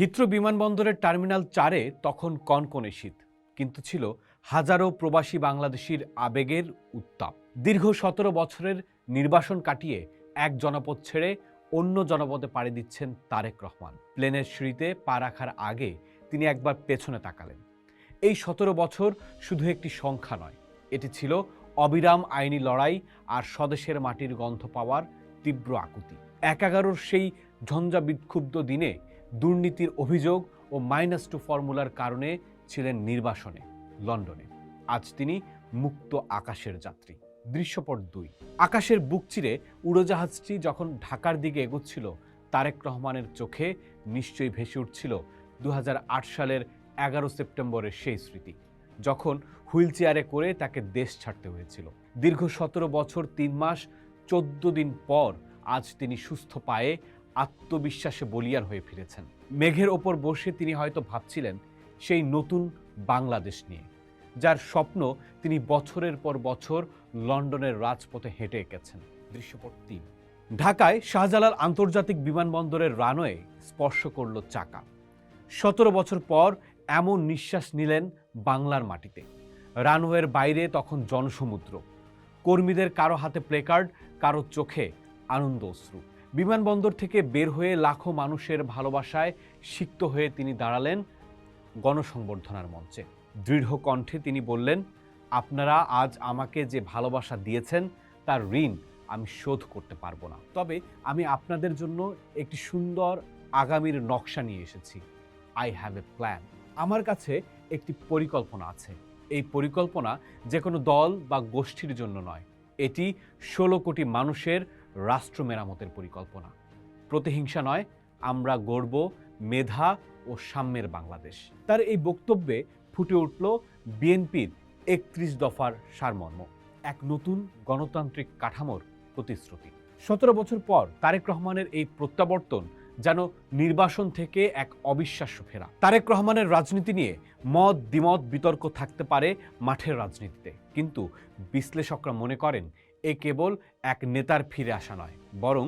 Heathrow বিমানবন্দরের terminal 4-এ তখন কনকনে শীত, কিন্তু ছিল হাজারো প্রবাসী বাংলাদেশির আবেগের উত্তাপ। দীর্ঘ 17 বছরের নির্বাসন কাটিয়ে এক জনপদ ছেড়ে অন্য জনপদে পাড়ি দিচ্ছেন তারেক রহমান। প্লেনের সিঁড়িতে পা রাখার আগে তিনি একবার পেছনে তাকালেন। এই 17 বছর শুধু একটি সংখ্যা নয়, এটি ছিল অবিরাম আইনি লড়াই আর স্বদেশের মাটির গন্ধ পাওয়ার তীব্র আকুতি। 11 সেই ঝঞ্ঝা বিক্ষুব্ধ দিনে দুর্নীতির অভিযোগ ও -2 ফর্মুলার কারণে ছিলেন নির্বাসনে লন্ডনে। আজ তিনি মুক্ত আকাশের যাত্রী। দৃশ্যপট 2। আকাশের বুক চিরে উড়োজাহাজটি যখন ঢাকার দিকে এগোচ্ছিল, তারেক রহমানের চোখে নিশ্চয়ই ভেসে উঠছিল 2008 সালের 11 সেপ্টেম্বরের সেই স্মৃতি, যখন হুইল চেয়ারে করে তাকে দেশ ছাড়তে হয়েছিল। দীর্ঘ 17 বছর 3 মাস 14 দিন পর আজ তিনি সুস্থ পায়ে আত্মবিশ্বাসে বলিয়ান হয়ে ফিরেছেন। মেঘের ওপর বসে তিনি হয়তো ভাবছিলেন সেই নতুন বাংলাদেশ নিয়ে, যার স্বপ্ন তিনি বছরের পর বছর লন্ডনের রাজপথে হেঁটে এঁকেছেন। দৃশ্যপট 3। ঢাকায় শাহজালাল আন্তর্জাতিক বিমানবন্দরের রানওয়ে স্পর্শ করল চাকা। 17 বছর পর এমন নিঃশ্বাস নিলেন বাংলার মাটিতে। রানওয়ের বাইরে তখন জনসমুদ্র, কর্মীদের কারো হাতে প্লেকার্ড, কারো চোখে আনন্দ অশ্রু। বিমানবন্দর থেকে বের হয়ে লাখো মানুষের ভালোবাসায় সিক্ত হয়ে তিনি দাঁড়ালেন গণসংবর্ধনার মঞ্চে। দৃঢ় কণ্ঠে তিনি বললেন, আপনারা আজ আমাকে যে ভালোবাসা দিয়েছেন তার ঋণ আমি শোধ করতে পারবো না, তবে আমি আপনাদের জন্য একটি সুন্দর আগামীর নকশা নিয়ে এসেছি। I have a plan. আমার কাছে একটি পরিকল্পনা আছে। এই পরিকল্পনা যে কোনো দল বা গোষ্ঠীর জন্য নয়, এটি 16 কোটি মানুষের রাষ্ট্র মেরামতের পরিকল্পনা। প্রতিহিংসা নয়, আমরা গড়ব মেধা ও সাম্যের বাংলাদেশ। তার এই বক্তব্যে ফুটে উঠল বিএনপির 31 দফার সারমর্ম, এক নতুন গণতান্ত্রিক কাঠামোর প্রতিশ্রুতি। 17 বছর পর তারেক রহমানের এই প্রত্যাবর্তন যেন নির্বাসন থেকে এক অবিশ্বাস্য ফেরা। তারেক রহমানের রাজনীতি নিয়ে মত দ্বিমত বিতর্ক থাকতে পারে মাঠের রাজনীতিতে, কিন্তু বিশ্লেষকরা মনে করেন এ কেবল এক নেতার ফিরে আসা নয়, বরং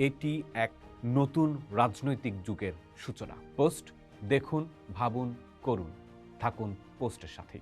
এটি এক নতুন রাজনৈতিক যুগের সূচনা। পোস্ট দেখুন, ভাবুন, করুন। থাকুন পোস্টের সাথে।